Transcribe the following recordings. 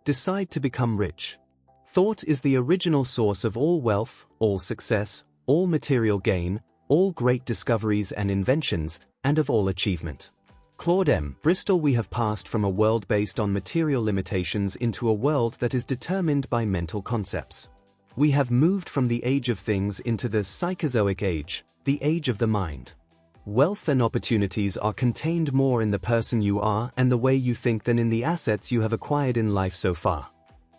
decide to become rich. Thought is the original source of all wealth, all success, all material gain, all great discoveries and inventions, and of all achievement. Claude M. Bristol. We have passed from a world based on material limitations into a world that is determined by mental concepts. We have moved from the age of things into the Psychozoic age, the age of the mind. Wealth and opportunities are contained more in the person you are and the way you think than in the assets you have acquired in life so far.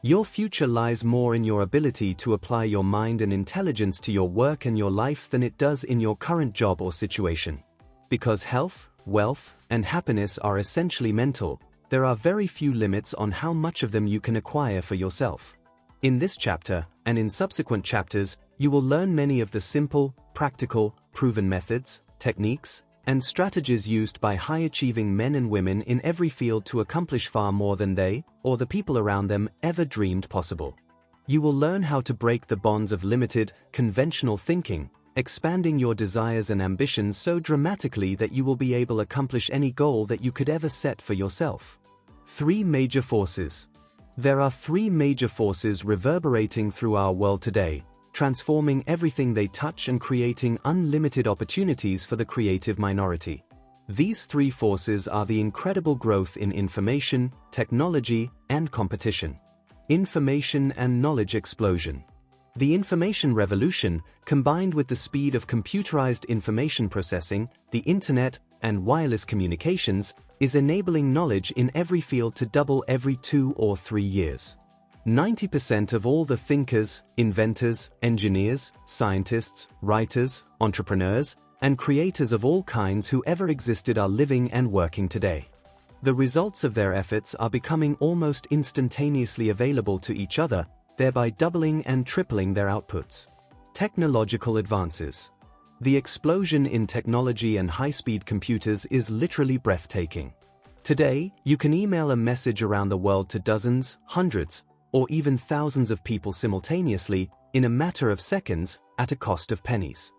Your future lies more in your ability to apply your mind and intelligence to your work and your life than it does in your current job or situation. Because health, wealth, and happiness are essentially mental, there are very few limits on how much of them you can acquire for yourself. In this chapter, and in subsequent chapters, you will learn many of the simple, practical, proven methods, techniques, and strategies used by high-achieving men and women in every field to accomplish far more than they, or the people around them, ever dreamed possible. You will learn how to break the bonds of limited, conventional thinking, expanding your desires and ambitions so dramatically that you will be able to accomplish any goal that you could ever set for yourself. 3 major forces. There are 3 major forces reverberating through our world today, transforming everything they touch and creating unlimited opportunities for the creative minority. These 3 forces are the incredible growth in information, technology, and competition. Information and knowledge explosion. The information revolution, combined with the speed of computerized information processing, the internet, and wireless communications, is enabling knowledge in every field to double every 2 or 3 years. 90% of all the thinkers, inventors, engineers, scientists, writers, entrepreneurs, and creators of all kinds who ever existed are living and working today. The results of their efforts are becoming almost instantaneously available to each other, thereby doubling and tripling their outputs. Technological advances. The explosion in technology and high-speed computers is literally breathtaking. Today, you can email a message around the world to dozens, hundreds, or even thousands of people simultaneously, in a matter of seconds, at a cost of pennies.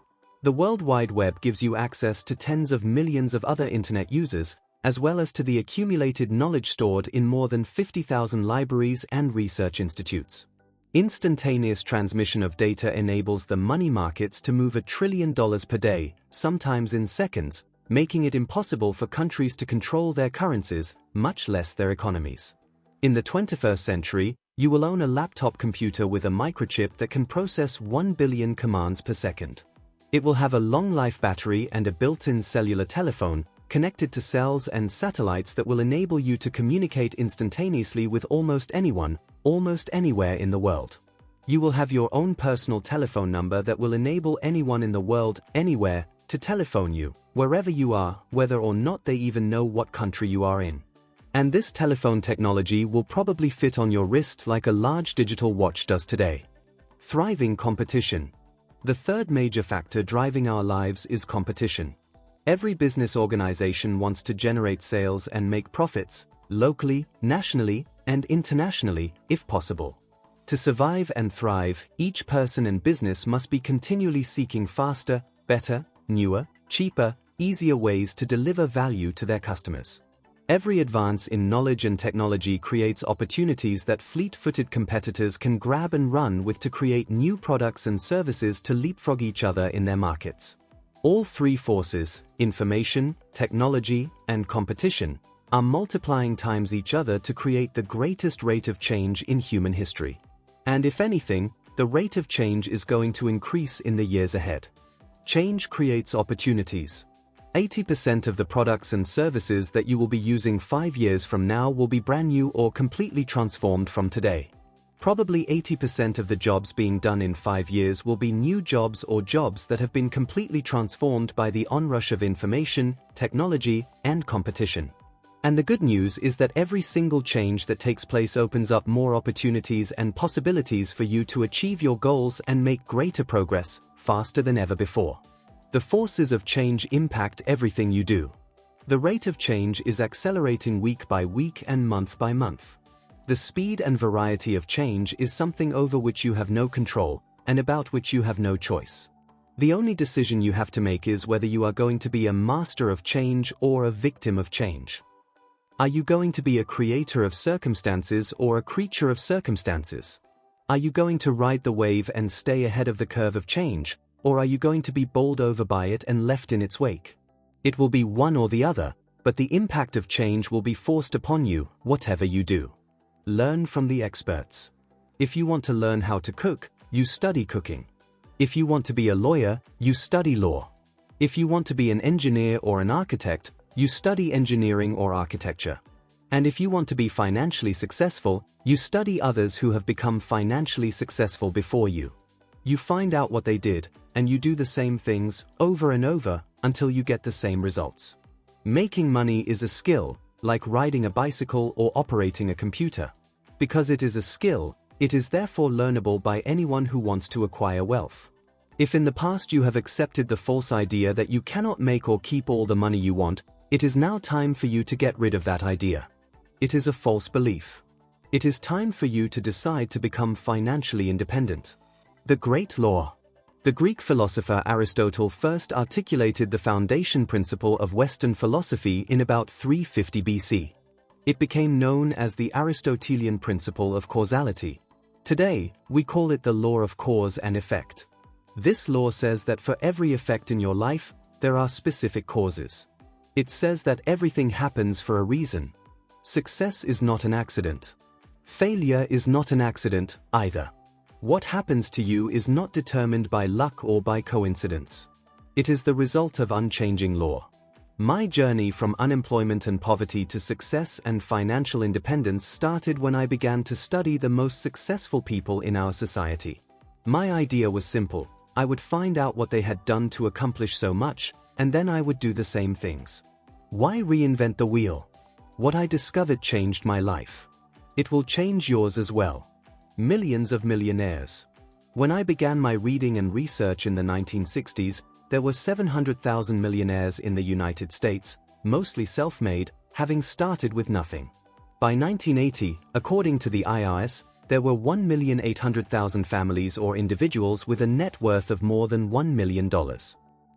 The World Wide Web gives you access to tens of millions of other internet users, as well as to the accumulated knowledge stored in more than 50,000 libraries and research institutes. Instantaneous transmission of data enables the money markets to move $1 trillion per day, sometimes in seconds, making it impossible for countries to control their currencies, much less their economies. In the 21st century, you will own a laptop computer with a microchip that can process 1 billion commands per second. It will have a long-life battery and a built-in cellular telephone, connected to cells and satellites that will enable you to communicate instantaneously with almost anyone, almost anywhere in the world. You will have your own personal telephone number that will enable anyone in the world, anywhere, to telephone you, wherever you are, whether or not they even know what country you are in. And this telephone technology will probably fit on your wrist like a large digital watch does today. Thriving competition. The third major factor driving our lives is competition. Every business organization wants to generate sales and make profits, locally, nationally, and internationally, if possible. To survive and thrive, each person and business must be continually seeking faster, better, newer, cheaper, easier ways to deliver value to their customers. Every advance in knowledge and technology creates opportunities that fleet-footed competitors can grab and run with to create new products and services to leapfrog each other in their markets. All 3 forces, information, technology, and competition, are multiplying times each other to create the greatest rate of change in human history. And if anything, the rate of change is going to increase in the years ahead. Change creates opportunities. 80% of the products and services that you will be using 5 years from now will be brand new or completely transformed from today. Probably 80% of the jobs being done in 5 years will be new jobs or jobs that have been completely transformed by the onrush of information, technology, and competition. And the good news is that every single change that takes place opens up more opportunities and possibilities for you to achieve your goals and make greater progress, faster than ever before. The forces of change impact everything you do. The rate of change is accelerating week by week and month by month. The speed and variety of change is something over which you have no control, and about which you have no choice. The only decision you have to make is whether you are going to be a master of change or a victim of change. Are you going to be a creator of circumstances or a creature of circumstances? Are you going to ride the wave and stay ahead of the curve of change, or are you going to be bowled over by it and left in its wake? It will be one or the other, but the impact of change will be forced upon you, whatever you do. Learn from the experts. If you want to learn how to cook, you study cooking. If you want to be a lawyer, you study law. If you want to be an engineer or an architect, you study engineering or architecture. And if you want to be financially successful, you study others who have become financially successful before you. You find out what they did, and you do the same things over and over until you get the same results. Making money is a skill, like riding a bicycle or operating a computer. Because it is a skill, it is therefore learnable by anyone who wants to acquire wealth. If in the past you have accepted the false idea that you cannot make or keep all the money you want, it is now time for you to get rid of that idea. It is a false belief. It is time for you to decide to become financially independent. The Great Law. The Greek philosopher Aristotle first articulated the foundation principle of Western philosophy in about 350 BC. It became known as the Aristotelian principle of causality. Today, we call it the law of cause and effect. This law says that for every effect in your life, there are specific causes. It says that everything happens for a reason. Success is not an accident. Failure is not an accident, either. What happens to you is not determined by luck or by coincidence. It is the result of unchanging law. My journey from unemployment and poverty to success and financial independence started when I began to study the most successful people in our society. My idea was simple. I would find out what they had done to accomplish so much, and then I would do the same things. Why reinvent the wheel? What I discovered changed my life. It will change yours as well. Millions of millionaires. When I began my reading and research in the 1960s, there were 700,000 millionaires in the United States, mostly self-made, having started with nothing. By 1980, according to the IRS, there were 1,800,000 families or individuals with a net worth of more than $1 million.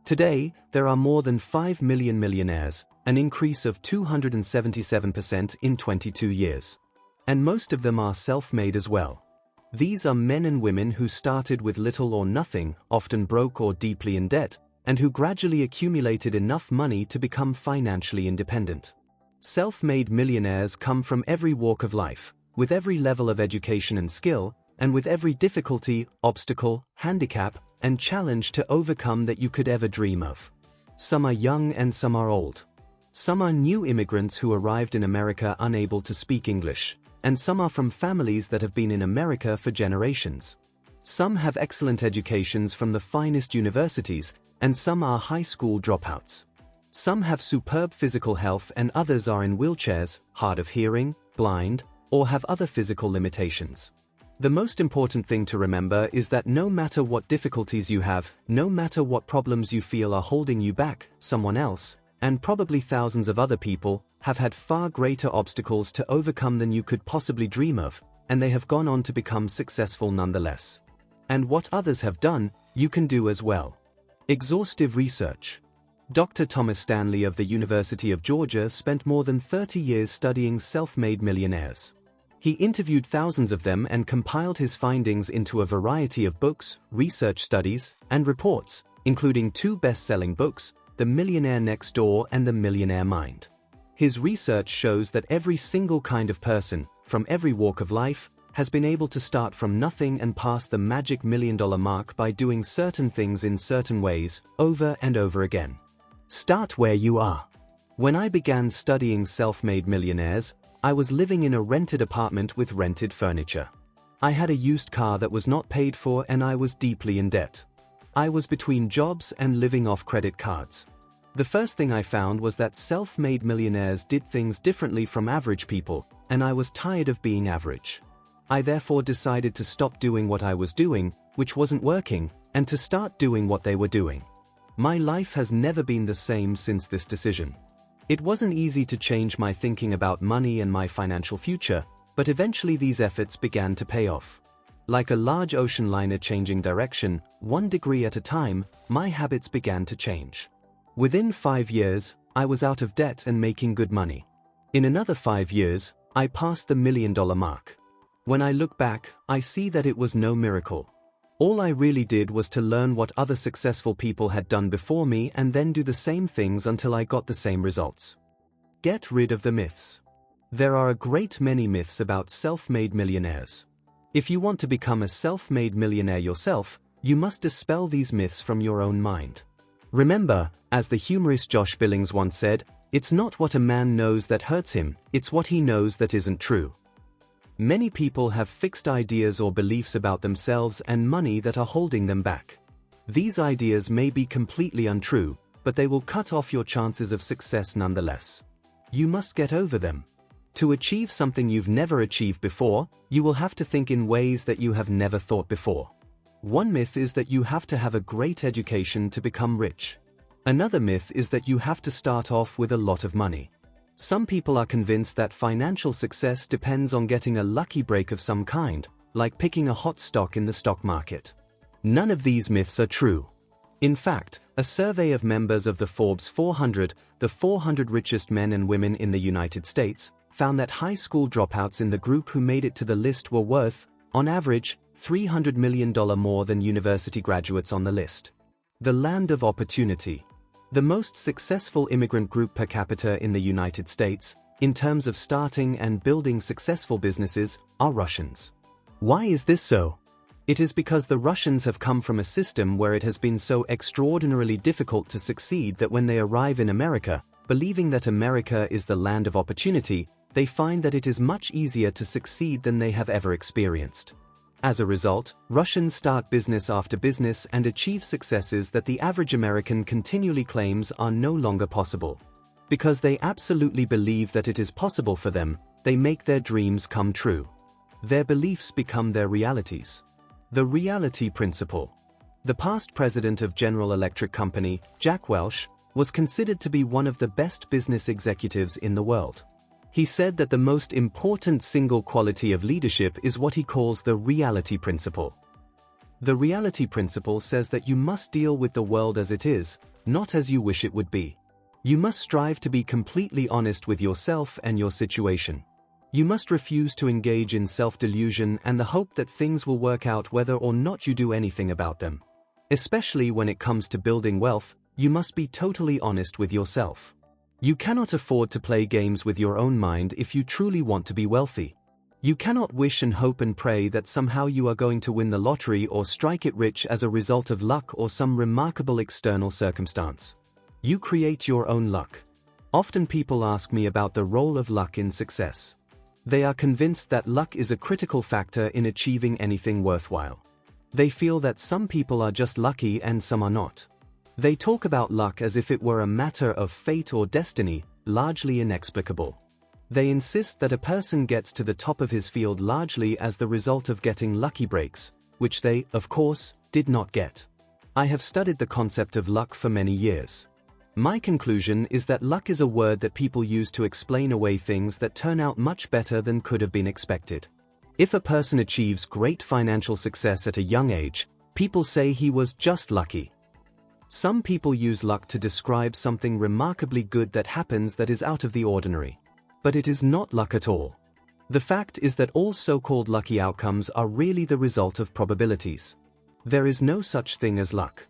Today, there are more than 5 million millionaires, an increase of 277% in 22 years. And most of them are self-made as well. These are men and women who started with little or nothing, often broke or deeply in debt, and who gradually accumulated enough money to become financially independent. Self-made millionaires come from every walk of life, with every level of education and skill, and with every difficulty, obstacle, handicap, and challenge to overcome that you could ever dream of. Some are young and some are old. Some are new immigrants who arrived in America unable to speak English, and some are from families that have been in America for generations. Some have excellent educations from the finest universities, and some are high school dropouts. Some have superb physical health and others are in wheelchairs, hard of hearing, blind, or have other physical limitations. The most important thing to remember is that no matter what difficulties you have, no matter what problems you feel are holding you back, someone else, and probably thousands of other people, have had far greater obstacles to overcome than you could possibly dream of, and they have gone on to become successful nonetheless. And what others have done, you can do as well. Exhaustive research. Dr. Thomas Stanley of the University of Georgia spent more than 30 years studying self-made millionaires. He interviewed thousands of them and compiled his findings into a variety of books, research studies, and reports, including 2 best-selling books, The Millionaire Next Door and The Millionaire Mind. His research shows that every single kind of person, from every walk of life, has been able to start from nothing and pass the magic $1 million mark by doing certain things in certain ways, over and over again. Start where you are. When I began studying self-made millionaires, I was living in a rented apartment with rented furniture. I had a used car that was not paid for and I was deeply in debt. I was between jobs and living off credit cards. The first thing I found was that self-made millionaires did things differently from average people, and I was tired of being average. I therefore decided to stop doing what I was doing, which wasn't working, and to start doing what they were doing. My life has never been the same since this decision. It wasn't easy to change my thinking about money and my financial future, but eventually these efforts began to pay off. Like a large ocean liner changing direction, 1 degree at a time, my habits began to change. Within 5 years, I was out of debt and making good money. In another 5 years, I passed the $1 million mark. When I look back, I see that it was no miracle. All I really did was to learn what other successful people had done before me and then do the same things until I got the same results. Get rid of the myths. There are a great many myths about self-made millionaires. If you want to become a self-made millionaire yourself, you must dispel these myths from your own mind. Remember, as the humorist Josh Billings once said, it's not what a man knows that hurts him, it's what he knows that isn't true. Many people have fixed ideas or beliefs about themselves and money that are holding them back. These ideas may be completely untrue, but they will cut off your chances of success nonetheless. You must get over them. To achieve something you've never achieved before, you will have to think in ways that you have never thought before. One myth is that you have to have a great education to become rich. Another myth is that you have to start off with a lot of money. Some people are convinced that financial success depends on getting a lucky break of some kind, like picking a hot stock in the stock market. None of these myths are true. In fact, a survey of members of the Forbes 400, the 400 richest men and women in the United States, found that high school dropouts in the group who made it to the list were worth, on average, $300 million more than university graduates on the list. The land of opportunity. The most successful immigrant group per capita in the United States, in terms of starting and building successful businesses, are Russians. Why is this so? It is because the Russians have come from a system where it has been so extraordinarily difficult to succeed that when they arrive in America, believing that America is the land of opportunity, they find that it is much easier to succeed than they have ever experienced. As a result, Russians start business after business and achieve successes that the average American continually claims are no longer possible. Because they absolutely believe that it is possible for them, they make their dreams come true. Their beliefs become their realities. The reality principle. The past president of General Electric Company, Jack Welch, was considered to be one of the best business executives in the world. He said that the most important single quality of leadership is what he calls the reality principle. The reality principle says that you must deal with the world as it is, not as you wish it would be. You must strive to be completely honest with yourself and your situation. You must refuse to engage in self-delusion and the hope that things will work out whether or not you do anything about them. Especially when it comes to building wealth, you must be totally honest with yourself. You cannot afford to play games with your own mind if you truly want to be wealthy. You cannot wish and hope and pray that somehow you are going to win the lottery or strike it rich as a result of luck or some remarkable external circumstance. You create your own luck. Often people ask me about the role of luck in success. They are convinced that luck is a critical factor in achieving anything worthwhile. They feel that some people are just lucky and some are not. They talk about luck as if it were a matter of fate or destiny, largely inexplicable. They insist that a person gets to the top of his field largely as the result of getting lucky breaks, which they, of course, did not get. I have studied the concept of luck for many years. My conclusion is that luck is a word that people use to explain away things that turn out much better than could have been expected. If a person achieves great financial success at a young age, people say he was just lucky. Some people use luck to describe something remarkably good that happens that is out of the ordinary. But it is not luck at all. The fact is that all so-called lucky outcomes are really the result of probabilities. There is no such thing as luck.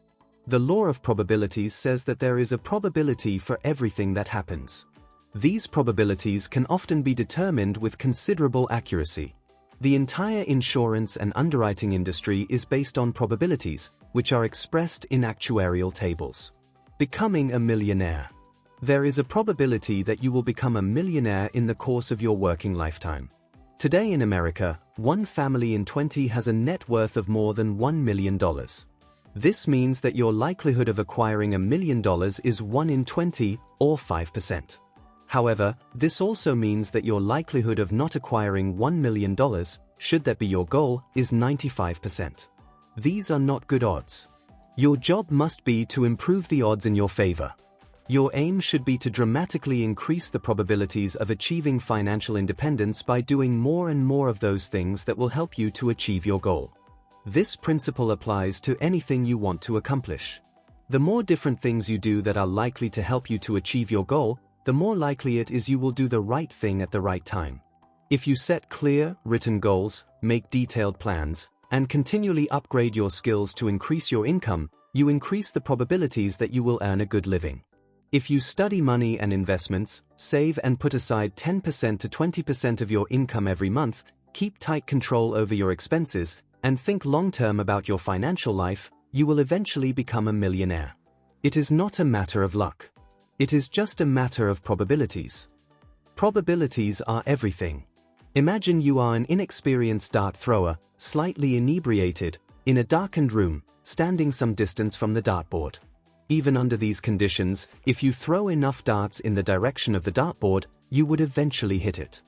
The law of probabilities says that there is a probability for everything that happens. These probabilities can often be determined with considerable accuracy. The entire insurance and underwriting industry is based on probabilities, which are expressed in actuarial tables. Becoming a millionaire. There is a probability that you will become a millionaire in the course of your working lifetime. Today in America, one family in 20 has a net worth of more than $1 million. This means that your likelihood of acquiring $1 million is 1 in 20, or 5%. However, this also means that your likelihood of not acquiring $1 million, should that be your goal, is 95%. These are not good odds. Your job must be to improve the odds in your favor. Your aim should be to dramatically increase the probabilities of achieving financial independence by doing more and more of those things that will help you to achieve your goal. This principle applies to anything you want to accomplish. The more different things you do that are likely to help you to achieve your goal, the more likely it is you will do the right thing at the right time. If you set clear, written goals, make detailed plans, and continually upgrade your skills to increase your income, you increase the probabilities that you will earn a good living. If you study money and investments, save and put aside 10% to 20% of your income every month, keep tight control over your expenses, and think long-term about your financial life, you will eventually become a millionaire. It is not a matter of luck. It is just a matter of probabilities. Probabilities are everything. Imagine you are an inexperienced dart thrower, slightly inebriated, in a darkened room, standing some distance from the dartboard. Even under these conditions, if you throw enough darts in the direction of the dartboard, you would eventually hit it.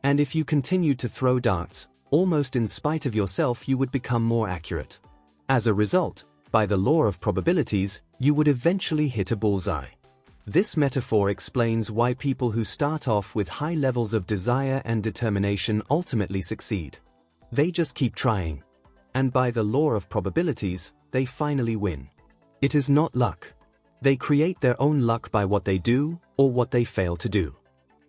And if you continue to throw darts, almost in spite of yourself, you would become more accurate. As a result, by the law of probabilities, you would eventually hit a bullseye. This metaphor explains why people who start off with high levels of desire and determination ultimately succeed. They just keep trying. And by the law of probabilities, they finally win. It is not luck. They create their own luck by what they do, or what they fail to do.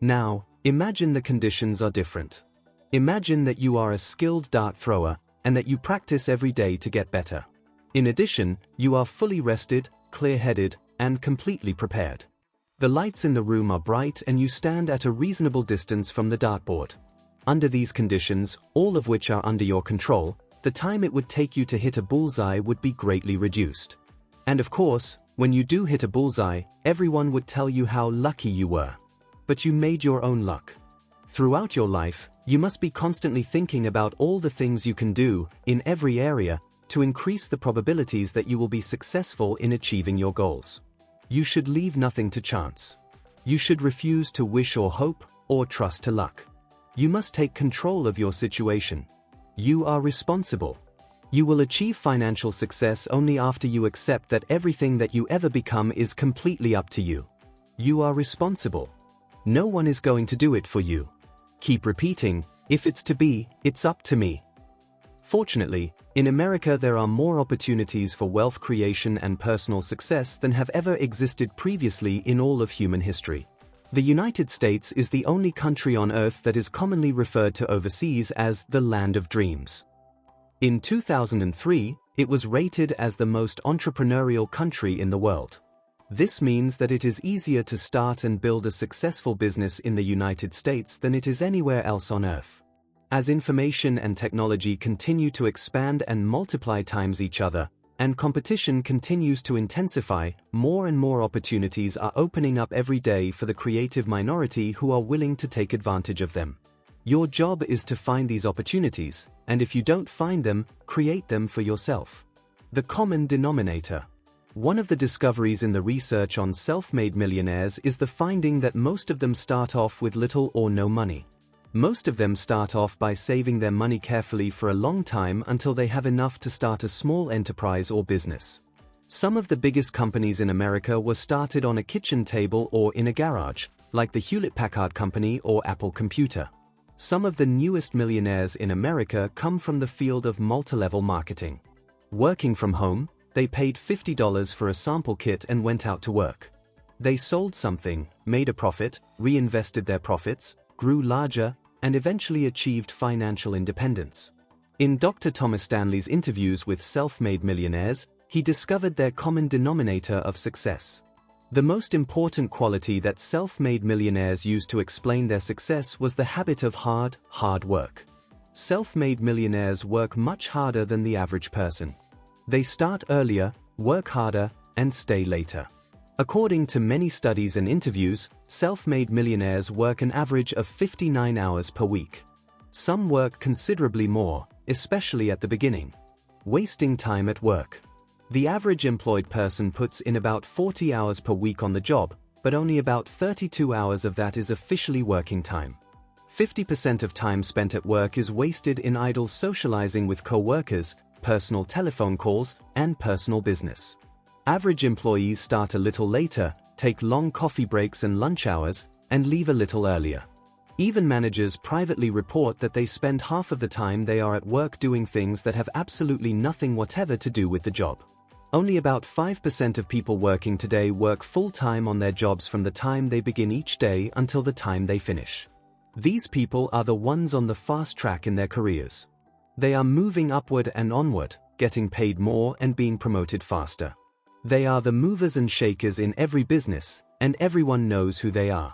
Now, imagine the conditions are different. Imagine that you are a skilled dart thrower, and that you practice every day to get better. In addition, you are fully rested, clear-headed, and completely prepared. The lights in the room are bright and you stand at a reasonable distance from the dartboard. Under these conditions, all of which are under your control, the time it would take you to hit a bullseye would be greatly reduced. And of course, when you do hit a bullseye, everyone would tell you how lucky you were. But you made your own luck. Throughout your life, you must be constantly thinking about all the things you can do, in every area, to increase the probabilities that you will be successful in achieving your goals. You should leave nothing to chance. You should refuse to wish or hope, or trust to luck. You must take control of your situation. You are responsible. You will achieve financial success only after you accept that everything that you ever become is completely up to you. You are responsible. No one is going to do it for you. Keep repeating, if it's to be, it's up to me. Fortunately, in America there are more opportunities for wealth creation and personal success than have ever existed previously in all of human history. The United States is the only country on Earth that is commonly referred to overseas as the land of dreams. In 2003, it was rated as the most entrepreneurial country in the world. This means that it is easier to start and build a successful business in the United States than it is anywhere else on Earth. As information and technology continue to expand and multiply times each other, and competition continues to intensify, more and more opportunities are opening up every day for the creative minority who are willing to take advantage of them. Your job is to find these opportunities, and if you don't find them, create them for yourself. The common denominator. One of the discoveries in the research on self-made millionaires is the finding that most of them start off with little or no money. Most of them start off by saving their money carefully for a long time until they have enough to start a small enterprise or business. Some of the biggest companies in America were started on a kitchen table or in a garage, like the Hewlett-Packard Company or Apple Computer. Some of the newest millionaires in America come from the field of multi-level marketing. Working from home, they paid $50 for a sample kit and went out to work. They sold something, made a profit, reinvested their profits, grew larger, and eventually achieved financial independence. In Dr. Thomas Stanley's interviews with self-made millionaires, he discovered their common denominator of success. The most important quality that self-made millionaires used to explain their success was the habit of hard work. Self-made millionaires work much harder than the average person. They start earlier, work harder, and stay later. According to many studies and interviews, self-made millionaires work an average of 59 hours per week. Some work considerably more, especially at the beginning. Wasting time at work. The average employed person puts in about 40 hours per week on the job, but only about 32 hours of that is officially working time. 50% of time spent at work is wasted in idle socializing with co-workers, personal telephone calls, and personal business. Average employees start a little later, take long coffee breaks and lunch hours, and leave a little earlier. Even managers privately report that they spend half of the time they are at work doing things that have absolutely nothing whatever to do with the job. Only about 5% of people working today work full-time on their jobs from the time they begin each day until the time they finish. These people are the ones on the fast track in their careers. They are moving upward and onward, getting paid more and being promoted faster. They are the movers and shakers in every business, and everyone knows who they are.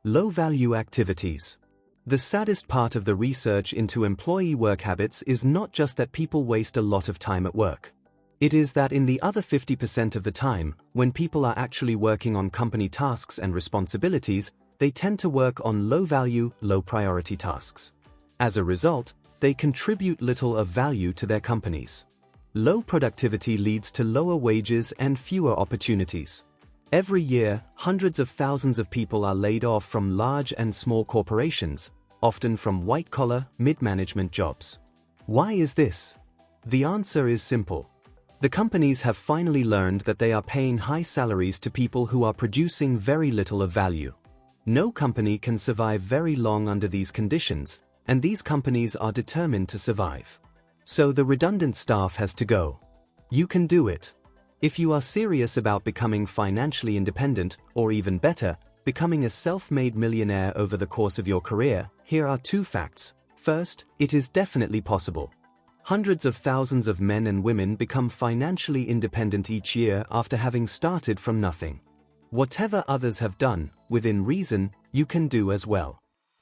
Low-value activities. The saddest part of the research into employee work habits is not just that people waste a lot of time at work. It is that in the other 50% of the time, when people are actually working on company tasks and responsibilities, they tend to work on low-value, low-priority tasks. As a result, they contribute little of value to their companies. Low productivity leads to lower wages and fewer opportunities. Every year, hundreds of thousands of people are laid off from large and small corporations, often from white-collar, mid-management jobs. Why is this? The answer is simple. The companies have finally learned that they are paying high salaries to people who are producing very little of value. No company can survive very long under these conditions, and these companies are determined to survive. So the redundant staff has to go. You can do it. If you are serious about becoming financially independent, or even better, becoming a self-made millionaire over the course of your career, here are 2 facts. First, it is definitely possible. Hundreds of thousands of men and women become financially independent each year after having started from nothing. Whatever others have done, within reason, you can do as well.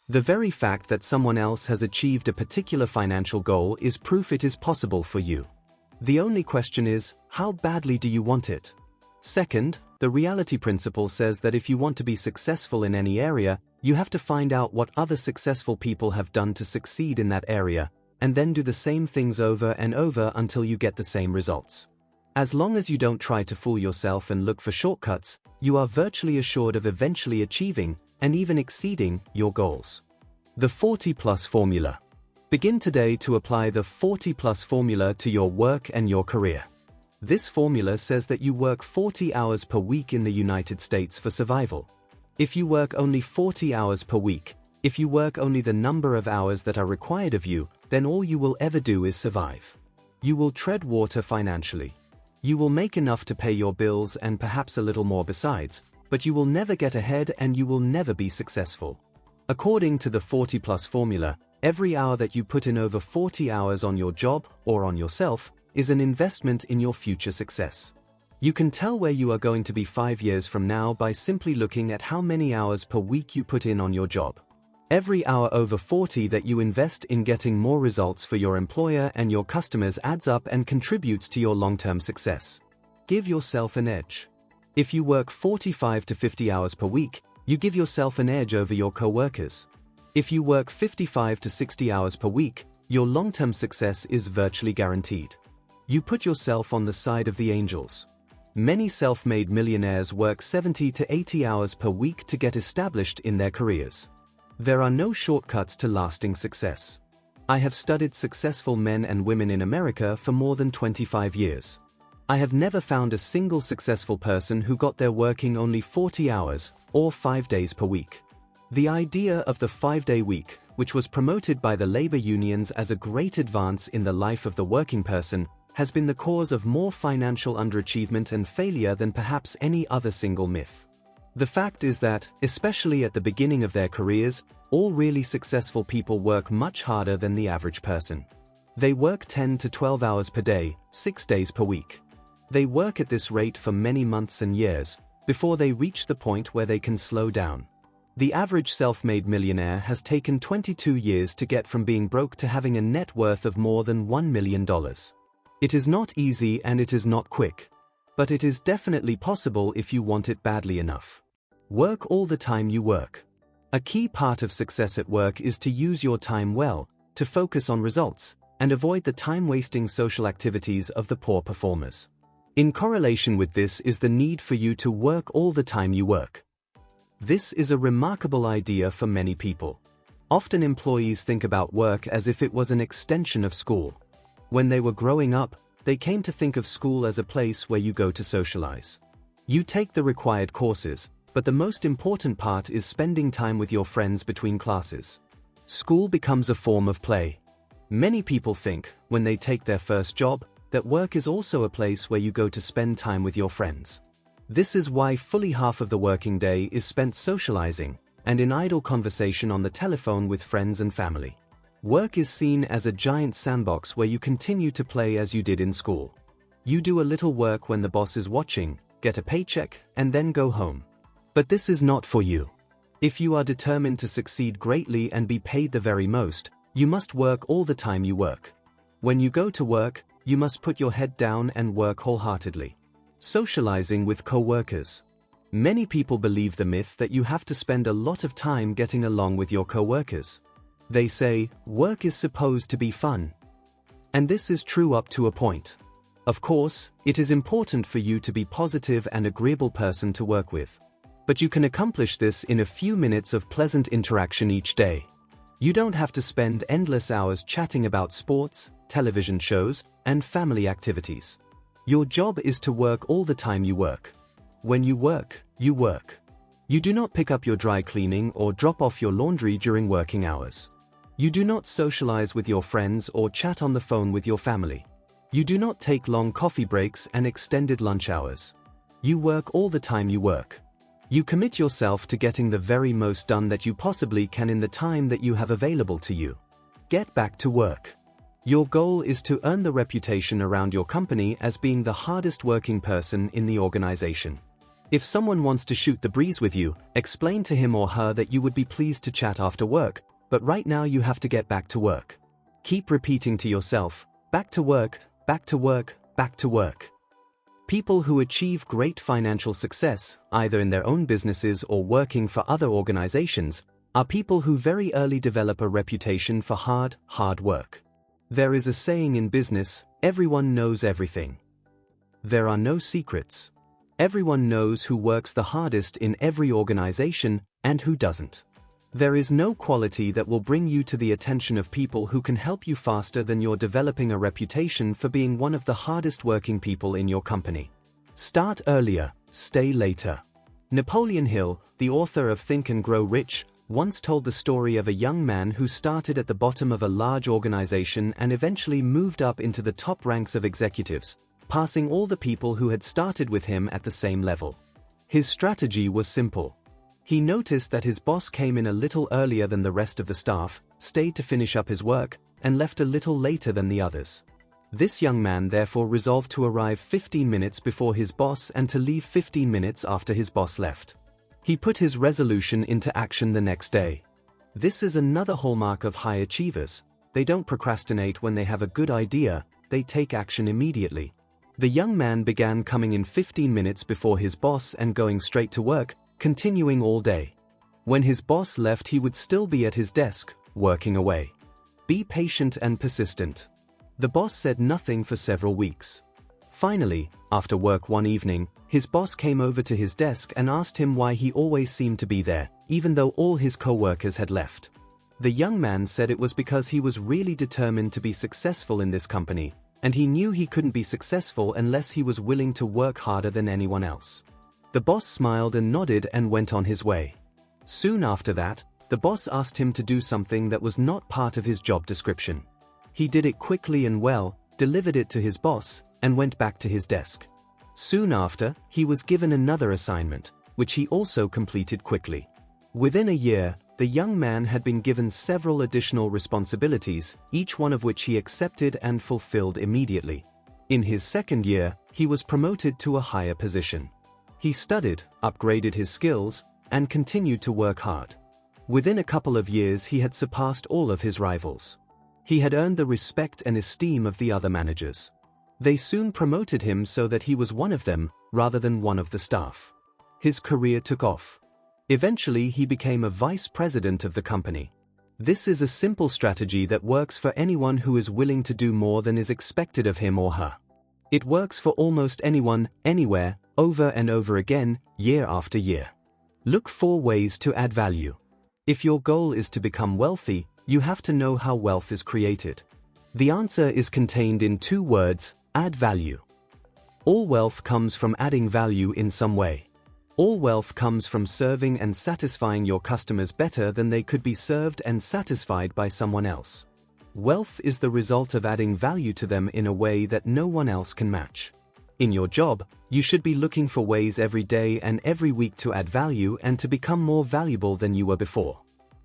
The very fact that someone else has achieved a particular financial goal is proof it is possible for you. The only question is, how badly do you want it? Second, the reality principle says that if you want to be successful in any area, you have to find out what other successful people have done to succeed in that area, and then do the same things over and over until you get the same results. As long as you don't try to fool yourself and look for shortcuts, you are virtually assured of eventually achieving, and even exceeding, your goals. The 40+ formula. Begin today to apply the 40+ formula to your work and your career. This formula says that you work 40 hours per week in the United States for survival. If you work only 40 hours per week, if you work only the number of hours that are required of you, then all you will ever do is survive. You will tread water financially. You will make enough to pay your bills and perhaps a little more besides, but you will never get ahead and you will never be successful. According to the 40+ formula, every hour that you put in over 40 hours on your job or on yourself is an investment in your future success. You can tell where you are going to be 5 years from now by simply looking at how many hours per week you put in on your job. Every hour over 40 that you invest in getting more results for your employer and your customers adds up and contributes to your long-term success. Give yourself an edge. If you work 45 to 50 hours per week, you give yourself an edge over your co-workers. If you work 55 to 60 hours per week, your long-term success is virtually guaranteed. You put yourself on the side of the angels. Many self-made millionaires work 70 to 80 hours per week to get established in their careers. There are no shortcuts to lasting success. I have studied successful men and women in America for more than 25 years. I have never found a single successful person who got there working only 40 hours, or 5 days per week. The idea of the 5-day week, which was promoted by the labor unions as a great advance in the life of the working person, has been the cause of more financial underachievement and failure than perhaps any other single myth. The fact is that, especially at the beginning of their careers, all really successful people work much harder than the average person. They work 10 to 12 hours per day, 6 days per week. They work at this rate for many months and years, before they reach the point where they can slow down. The average self-made millionaire has taken 22 years to get from being broke to having a net worth of more than $1 million. It is not easy and it is not quick. But it is definitely possible if you want it badly enough. Work all the time you work. A key part of success at work is to use your time well, to focus on results, and avoid the time-wasting social activities of the poor performers. In correlation with this is the need for you to work all the time you work. This is a remarkable idea for many people. Often employees think about work as if it was an extension of school. When they were growing up, they came to think of school as a place where you go to socialize. You take the required courses, but the most important part is spending time with your friends between classes. School becomes a form of play. Many people think, when they take their first job, that work is also a place where you go to spend time with your friends. This is why fully half of the working day is spent socializing and in idle conversation on the telephone with friends and family. Work is seen as a giant sandbox where you continue to play as you did in school. You do a little work when the boss is watching, get a paycheck, and then go home. But this is not for you. If you are determined to succeed greatly and be paid the very most, you must work all the time you work. When you go to work, you must put your head down and work wholeheartedly. Socializing with co-workers. Many people believe the myth that you have to spend a lot of time getting along with your co-workers. They say, work is supposed to be fun. And this is true up to a point. Of course, it is important for you to be positive and agreeable person to work with. But you can accomplish this in a few minutes of pleasant interaction each day. You don't have to spend endless hours chatting about sports, television shows, and family activities. Your job is to work all the time you work. When you work, you work. You do not pick up your dry cleaning or drop off your laundry during working hours. You do not socialize with your friends or chat on the phone with your family. You do not take long coffee breaks and extended lunch hours. You work all the time you work. You commit yourself to getting the very most done that you possibly can in the time that you have available to you. Get back to work. Your goal is to earn the reputation around your company as being the hardest working person in the organization. If someone wants to shoot the breeze with you, explain to him or her that you would be pleased to chat after work, but right now you have to get back to work. Keep repeating to yourself, back to work, back to work, back to work. People who achieve great financial success, either in their own businesses or working for other organizations, are people who very early develop a reputation for hard work. There is a saying in business, everyone knows everything. There are no secrets. Everyone knows who works the hardest in every organization and who doesn't. There is no quality that will bring you to the attention of people who can help you faster than you're developing a reputation for being one of the hardest working people in your company. Start earlier, stay later. Napoleon Hill, the author of Think and Grow Rich, once told the story of a young man who started at the bottom of a large organization and eventually moved up into the top ranks of executives, passing all the people who had started with him at the same level. His strategy was simple. He noticed that his boss came in a little earlier than the rest of the staff, stayed to finish up his work, and left a little later than the others. This young man therefore resolved to arrive 15 minutes before his boss and to leave 15 minutes after his boss left. He put his resolution into action the next day. This is another hallmark of high achievers. They don't procrastinate when they have a good idea, they take action immediately. The young man began coming in 15 minutes before his boss and going straight to work, continuing all day. When his boss left, he would still be at his desk, working away. Be patient and persistent. The boss said nothing for several weeks. Finally, after work one evening, his boss came over to his desk and asked him why he always seemed to be there, even though all his co-workers had left. The young man said it was because he was really determined to be successful in this company, and he knew he couldn't be successful unless he was willing to work harder than anyone else. The boss smiled and nodded and went on his way. Soon after that, the boss asked him to do something that was not part of his job description. He did it quickly and well, delivered it to his boss, and went back to his desk. Soon after, he was given another assignment, which he also completed quickly. Within a year, the young man had been given several additional responsibilities, each one of which he accepted and fulfilled immediately. In his second year, he was promoted to a higher position. He studied, upgraded his skills, and continued to work hard. Within a couple of years, he had surpassed all of his rivals. He had earned the respect and esteem of the other managers. They soon promoted him so that he was one of them, rather than one of the staff. His career took off. Eventually, he became a vice president of the company. This is a simple strategy that works for anyone who is willing to do more than is expected of him or her. It works for almost anyone, anywhere, over and over again, year after year. Look for ways to add value. If your goal is to become wealthy, you have to know how wealth is created. The answer is contained in 2 words: add value. All wealth comes from adding value in some way. All wealth comes from serving and satisfying your customers better than they could be served and satisfied by someone else. Wealth is the result of adding value to them in a way that no one else can match. In your job, you should be looking for ways every day and every week to add value and to become more valuable than you were before.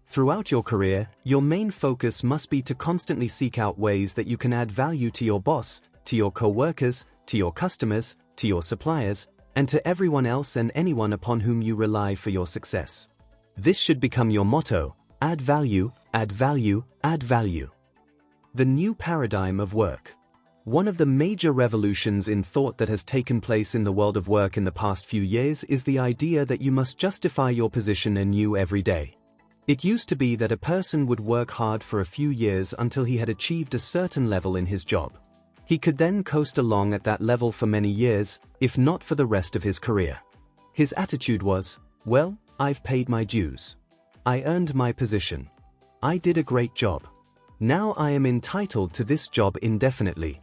Throughout your career, your main focus must be to constantly seek out ways that you can add value to your boss, to your co-workers, to your customers, to your suppliers, and to everyone else and anyone upon whom you rely for your success. This should become your motto: add value, add value, add value. The new paradigm of work. One of the major revolutions in thought that has taken place in the world of work in the past few years is the idea that you must justify your position anew every day. It used to be that a person would work hard for a few years until he had achieved a certain level in his job. He could then coast along at that level for many years, if not for the rest of his career. His attitude was, well, I've paid my dues. I earned my position. I did a great job. Now I am entitled to this job indefinitely.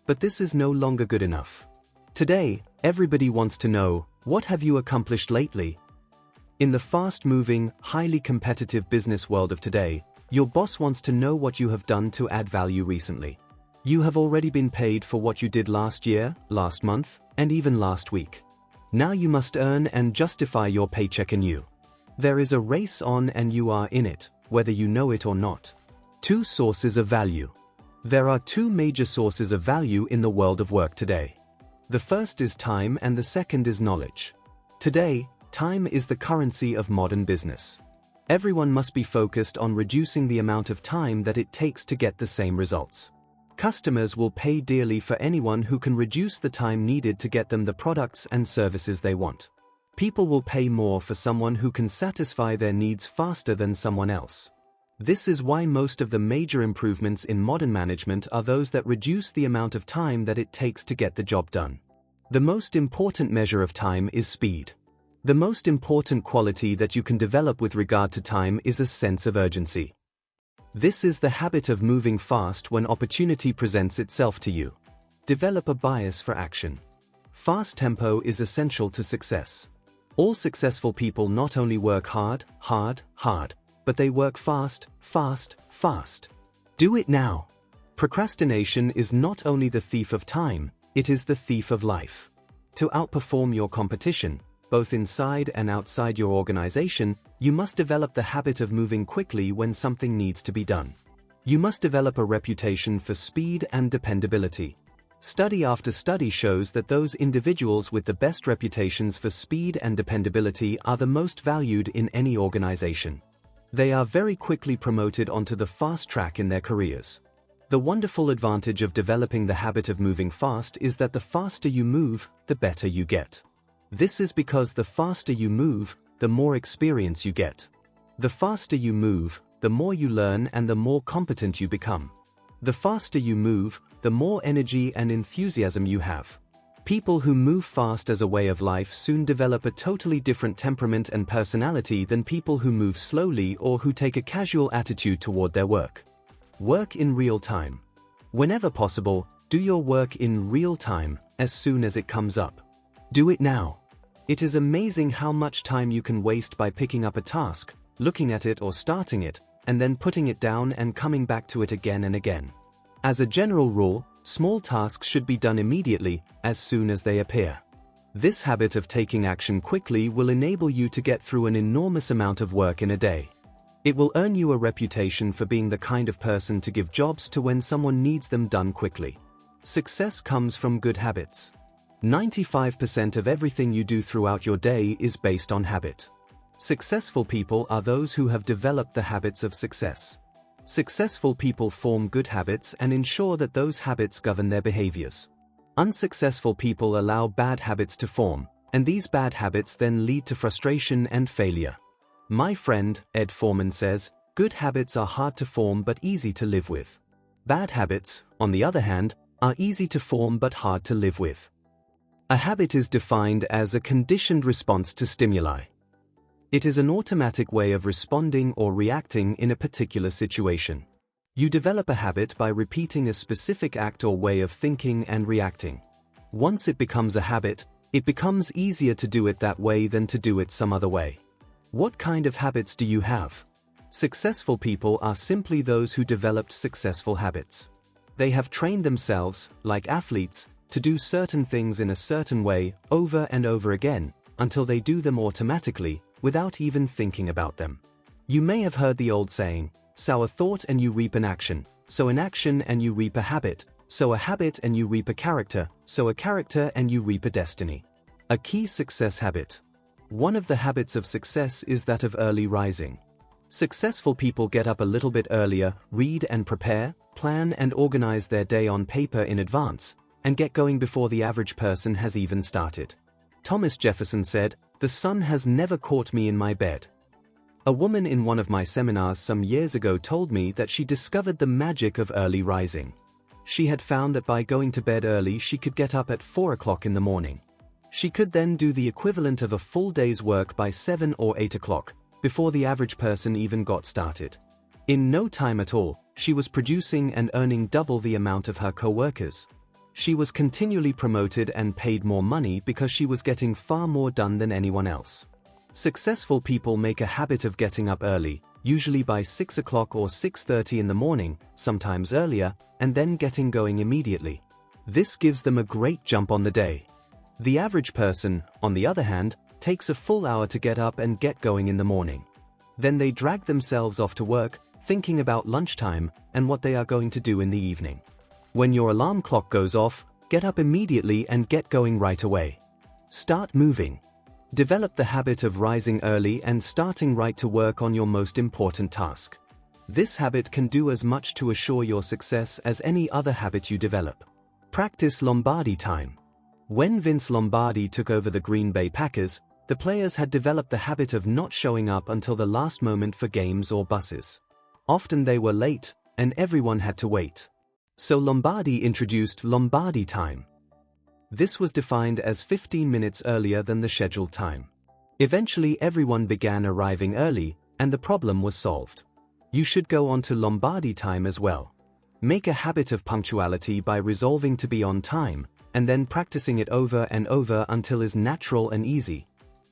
But this is no longer good enough. Today, everybody wants to know, what have you accomplished lately? In the fast-moving, highly competitive business world of today, your boss wants to know what you have done to add value recently. You have already been paid for what you did last year, last month, and even last week. Now you must earn and justify your paycheck anew. There is a race on and you are in it, whether you know it or not. 2 sources of value. There are 2 major sources of value in the world of work today. The first is time and the second is knowledge. Today, time is the currency of modern business. Everyone must be focused on reducing the amount of time that it takes to get the same results. Customers will pay dearly for anyone who can reduce the time needed to get them the products and services they want. People will pay more for someone who can satisfy their needs faster than someone else. This is why most of the major improvements in modern management are those that reduce the amount of time that it takes to get the job done. The most important measure of time is speed. The most important quality that you can develop with regard to time is a sense of urgency. This is the habit of moving fast when opportunity presents itself to you. Develop a bias for action. Fast tempo is essential to success. All successful people not only work hard, but they work fast. Do it now. Procrastination is not only the thief of time, it is the thief of life. To outperform your competition, both inside and outside your organization, you must develop the habit of moving quickly when something needs to be done. You must develop a reputation for speed and dependability. Study after study shows that those individuals with the best reputations for speed and dependability are the most valued in any organization. They are very quickly promoted onto the fast track in their careers. The wonderful advantage of developing the habit of moving fast is that the faster you move, the better you get. This is because the faster you move, the more experience you get. The faster you move, the more you learn and the more competent you become. The faster you move, the more energy and enthusiasm you have. People who move fast as a way of life soon develop a totally different temperament and personality than people who move slowly or who take a casual attitude toward their work. Work in real time. Whenever possible, do your work in real time, as soon as it comes up. Do it now. It is amazing how much time you can waste by picking up a task, looking at it or starting it, and then putting it down and coming back to it again and again. As a general rule, small tasks should be done immediately, as soon as they appear. This habit of taking action quickly will enable you to get through an enormous amount of work in a day. It will earn you a reputation for being the kind of person to give jobs to when someone needs them done quickly. Success comes from good habits. 95% of everything you do throughout your day is based on habit. Successful people are those who have developed the habits of success. Successful people form good habits and ensure that those habits govern their behaviors. Unsuccessful people allow bad habits to form, and these bad habits then lead to frustration and failure. My friend, Ed Foreman says, good habits are hard to form but easy to live with. Bad habits, on the other hand, are easy to form but hard to live with. A habit is defined as a conditioned response to stimuli. It is an automatic way of responding or reacting in a particular situation. You develop a habit by repeating a specific act or way of thinking and reacting. Once it becomes a habit, it becomes easier to do it that way than to do it some other way. What kind of habits do you have? Successful people are simply those who developed successful habits. They have trained themselves, like athletes, to do certain things in a certain way over and over again, until they do them automatically, without even thinking about them. You may have heard the old saying, sow a thought and you reap an action, sow an action and you reap a habit, sow a habit and you reap a character, sow a character and you reap a destiny. A key success habit. One of the habits of success is that of early rising. Successful people get up a little bit earlier, read and prepare, plan and organize their day on paper in advance, and get going before the average person has even started. Thomas Jefferson said, "The sun has never caught me in my bed." A woman in one of my seminars some years ago told me that she discovered the magic of early rising. She had found that by going to bed early she could get up at 4 o'clock in the morning. She could then do the equivalent of a full day's work by 7 or 8 o'clock, before the average person even got started. In no time at all, she was producing and earning double the amount of her co-workers. She was continually promoted and paid more money because she was getting far more done than anyone else. Successful people make a habit of getting up early, usually by 6 o'clock or 6:30 in the morning, sometimes earlier, and then getting going immediately. This gives them a great jump on the day. The average person, on the other hand, takes a full hour to get up and get going in the morning. Then they drag themselves off to work, thinking about lunchtime and what they are going to do in the evening. When your alarm clock goes off, get up immediately and get going right away. Start moving. Develop the habit of rising early and starting right to work on your most important task. This habit can do as much to assure your success as any other habit you develop. Practice Lombardi time. When Vince Lombardi took over the Green Bay Packers, the players had developed the habit of not showing up until the last moment for games or buses. Often they were late, and everyone had to wait. So Lombardi introduced Lombardi time. This was defined as 15 minutes earlier than the scheduled time. Eventually everyone began arriving early, and the problem was solved. You should go on to Lombardi time as well. Make a habit of punctuality by resolving to be on time, and then practicing it over and over until it is natural and easy.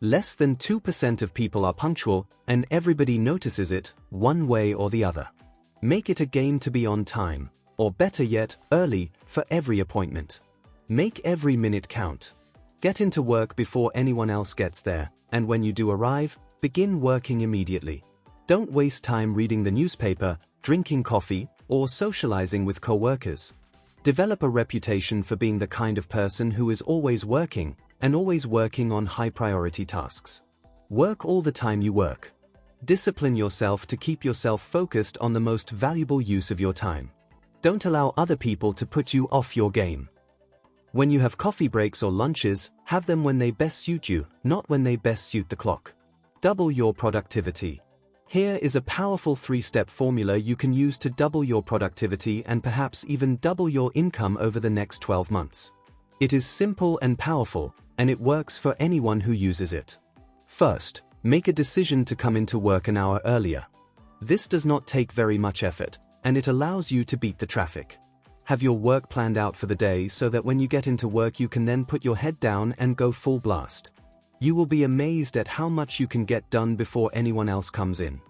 Less than 2% of people are punctual, and everybody notices it, one way or the other. Make it a game to be on time, or better yet, early, for every appointment. Make every minute count. Get into work before anyone else gets there, and when you do arrive, begin working immediately. Don't waste time reading the newspaper, drinking coffee, or socializing with co-workers. Develop a reputation for being the kind of person who is always working, and always working on high-priority tasks. Work all the time you work. Discipline yourself to keep yourself focused on the most valuable use of your time. Don't allow other people to put you off your game. When you have coffee breaks or lunches, have them when they best suit you, not when they best suit the clock. Double your productivity. Here is a powerful 3-step formula you can use to double your productivity and perhaps even double your income over the next 12 months. It is simple and powerful, and it works for anyone who uses it. First, make a decision to come into work an hour earlier. This does not take very much effort, and it allows you to beat the traffic. Have your work planned out for the day so that when you get into work you can then put your head down and go full blast. You will be amazed at how much you can get done before anyone else comes in.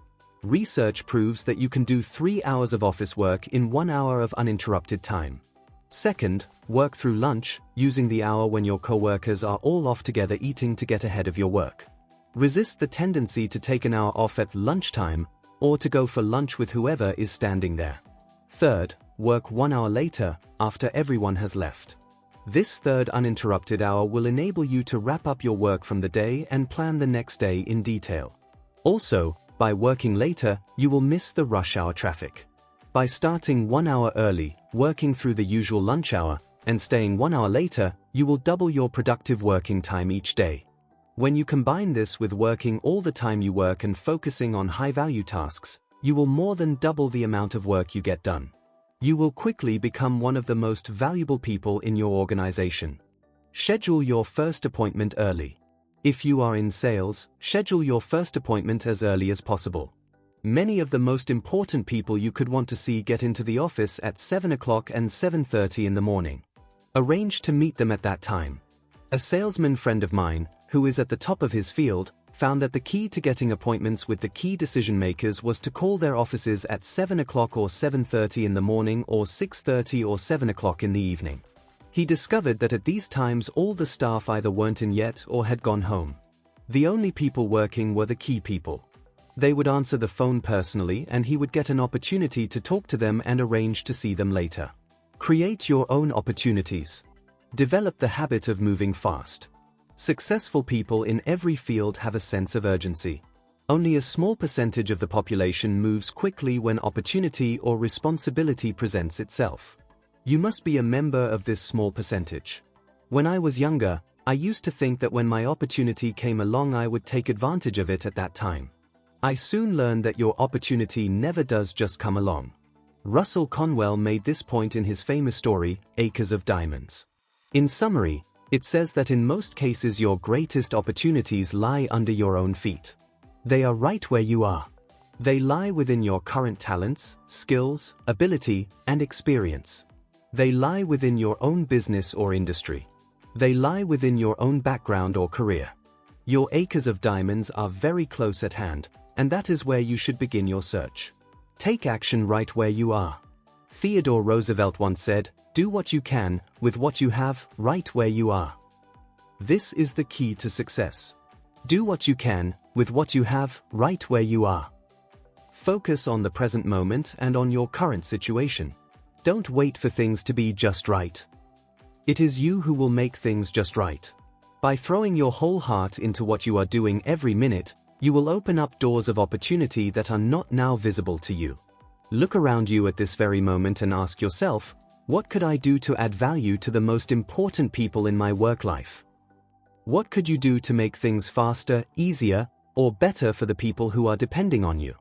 Research proves that you can do 3 hours of office work in 1 hour of uninterrupted time. Second, work through lunch, using the hour when your co-workers are all off together eating to get ahead of your work. Resist the tendency to take an hour off at lunchtime, or to go for lunch with whoever is standing there. Third, work 1 hour later, after everyone has left. This third uninterrupted hour will enable you to wrap up your work from the day and plan the next day in detail. Also, by working later, you will miss the rush hour traffic. By starting 1 hour early, working through the usual lunch hour, and staying 1 hour later, you will double your productive working time each day. When you combine this with working all the time you work and focusing on high-value tasks, you will more than double the amount of work you get done. You will quickly become one of the most valuable people in your organization. Schedule your first appointment early. If you are in sales, schedule your first appointment as early as possible. Many of the most important people you could want to see get into the office at 7 o'clock and 7:30 in the morning. Arrange to meet them at that time. A salesman friend of mine, who is at the top of his field, found that the key to getting appointments with the key decision makers was to call their offices at 7 o'clock or 7:30 in the morning or 6:30 or 7 o'clock in the evening. He discovered that at these times all the staff either weren't in yet or had gone home. The only people working were the key people. They would answer the phone personally and he would get an opportunity to talk to them and arrange to see them later. Create your own opportunities. Develop the habit of moving fast. Successful people in every field have a sense of urgency. Only a small percentage of the population moves quickly when opportunity or responsibility presents itself. You must be a member of this small percentage. When I was younger, I used to think that when my opportunity came along I would take advantage of it at that time. I soon learned that your opportunity never does just come along. Russell Conwell made this point in his famous story, Acres of Diamonds. In summary, it says that in most cases your greatest opportunities lie under your own feet. They are right where you are. They lie within your current talents, skills, ability, and experience. They lie within your own business or industry. They lie within your own background or career. Your acres of diamonds are very close at hand, and that is where you should begin your search. Take action right where you are. Theodore Roosevelt once said, "Do what you can, with what you have, right where you are." This is the key to success. Do what you can, with what you have, right where you are. Focus on the present moment and on your current situation. Don't wait for things to be just right. It is you who will make things just right. By throwing your whole heart into what you are doing every minute, you will open up doors of opportunity that are not now visible to you. Look around you at this very moment and ask yourself, what could I do to add value to the most important people in my work life? What could you do to make things faster, easier, or better for the people who are depending on you?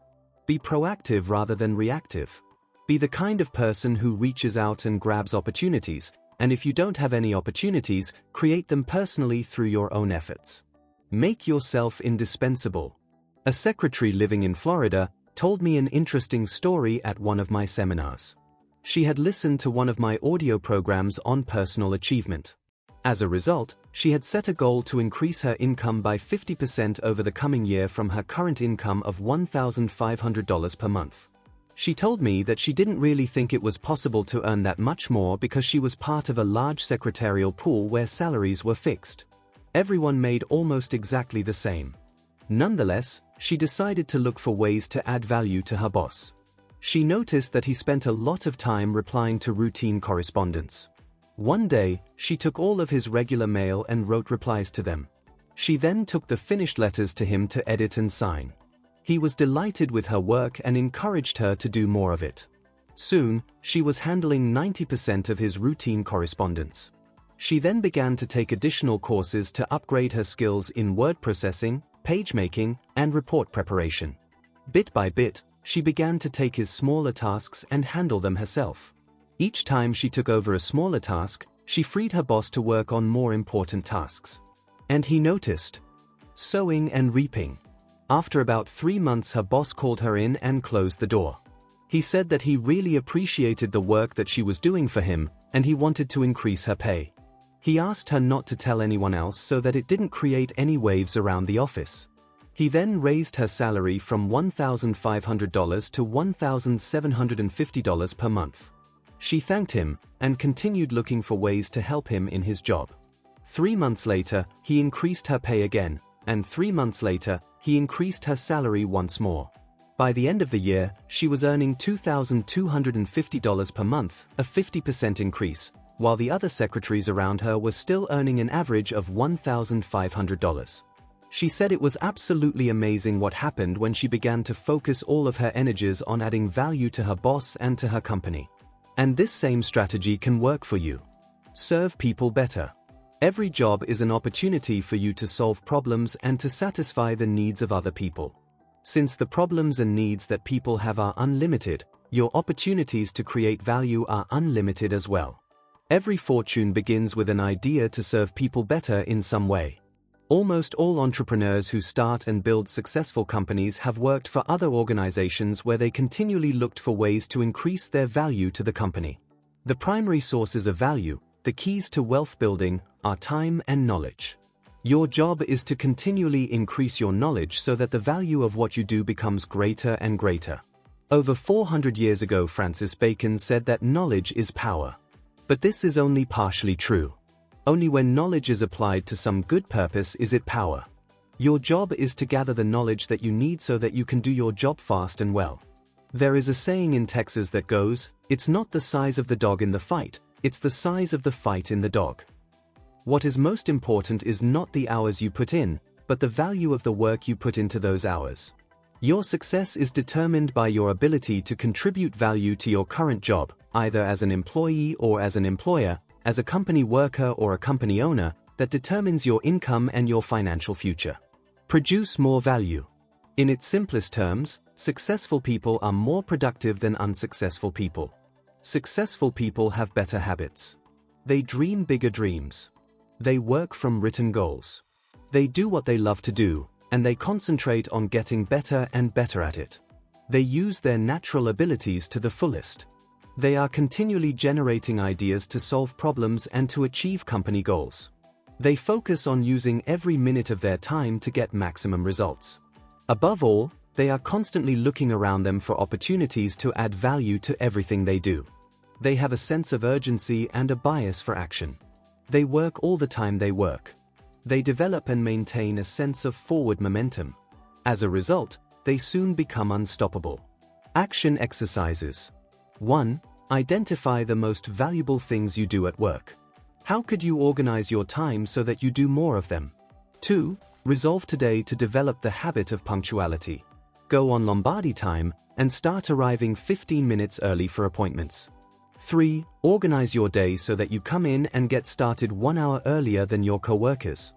Be proactive rather than reactive. Be the kind of person who reaches out and grabs opportunities, and if you don't have any opportunities, create them personally through your own efforts. Make yourself indispensable. A secretary living in Florida told me an interesting story at one of my seminars. She had listened to one of my audio programs on personal achievement. As a result, she had set a goal to increase her income by 50% over the coming year from her current income of $1,500 per month. She told me that she didn't really think it was possible to earn that much more because she was part of a large secretarial pool where salaries were fixed. Everyone made almost exactly the same. Nonetheless, she decided to look for ways to add value to her boss. She noticed that he spent a lot of time replying to routine correspondence. One day, she took all of his regular mail and wrote replies to them. She then took the finished letters to him to edit and sign. He was delighted with her work and encouraged her to do more of it. Soon, she was handling 90% of his routine correspondence. She then began to take additional courses to upgrade her skills in word processing, page making, and report preparation. Bit by bit, she began to take his smaller tasks and handle them herself. Each time she took over a smaller task, she freed her boss to work on more important tasks. And he noticed. Sowing and reaping. After about 3 months, her boss called her in and closed the door. He said that he really appreciated the work that she was doing for him, and he wanted to increase her pay. He asked her not to tell anyone else so that it didn't create any waves around the office. He then raised her salary from $1,500 to $1,750 per month. She thanked him and continued looking for ways to help him in his job. 3 months later, he increased her pay again, and 3 months later, he increased her salary once more. By the end of the year, she was earning $2,250 per month, a 50% increase, while the other secretaries around her were still earning an average of $1,500. She said it was absolutely amazing what happened when she began to focus all of her energies on adding value to her boss and to her company. And this same strategy can work for you. Serve people better. Every job is an opportunity for you to solve problems and to satisfy the needs of other people. Since the problems and needs that people have are unlimited, your opportunities to create value are unlimited as well. Every fortune begins with an idea to serve people better in some way. Almost all entrepreneurs who start and build successful companies have worked for other organizations where they continually looked for ways to increase their value to the company. The primary sources of value, the keys to wealth building, are time and knowledge. Your job is to continually increase your knowledge so that the value of what you do becomes greater and greater. Over 400 years ago, Francis Bacon said that knowledge is power. But this is only partially true. Only when knowledge is applied to some good purpose is it power. Your job is to gather the knowledge that you need so that you can do your job fast and well. There is a saying in Texas that goes, "It's not the size of the dog in the fight, it's the size of the fight in the dog." What is most important is not the hours you put in, but the value of the work you put into those hours. Your success is determined by your ability to contribute value to your current job, either as an employee or as an employer, as a company worker or a company owner, that determines your income and your financial future. Produce more value. In its simplest terms, successful people are more productive than unsuccessful people. Successful people have better habits. They dream bigger dreams. They work from written goals. They do what they love to do, and they concentrate on getting better and better at it. They use their natural abilities to the fullest. They are continually generating ideas to solve problems and to achieve company goals. They focus on using every minute of their time to get maximum results. Above all, they are constantly looking around them for opportunities to add value to everything they do. They have a sense of urgency and a bias for action. They work all the time they work. They develop and maintain a sense of forward momentum. As a result, they soon become unstoppable. Action exercises. 1. Identify the most valuable things you do at work. How could you organize your time so that you do more of them? 2. Resolve today to develop the habit of punctuality. Go on Lombardi time and start arriving 15 minutes early for appointments. 3. Organize your day so that you come in and get started 1 hour earlier than your coworkers.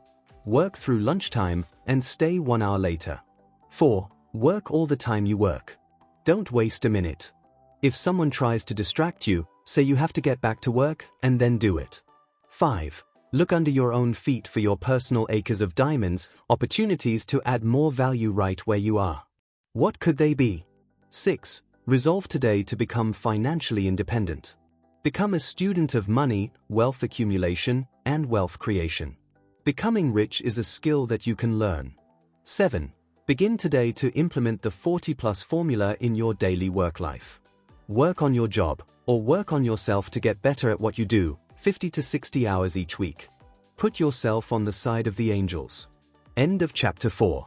Work through lunchtime and stay 1 hour later. 4. Work all the time you work. Don't waste a minute. If someone tries to distract you, say you have to get back to work and then do it. 5. Look under your own feet for your personal acres of diamonds, opportunities to add more value right where you are. What could they be? 6. Resolve today to become financially independent. Become a student of money, wealth accumulation, and wealth creation. Becoming rich is a skill that you can learn. 7. Begin today to implement the 40+ formula in your daily work life. Work on your job, or work on yourself to get better at what you do, 50 to 60 hours each week. Put yourself on the side of the angels. End of chapter 4.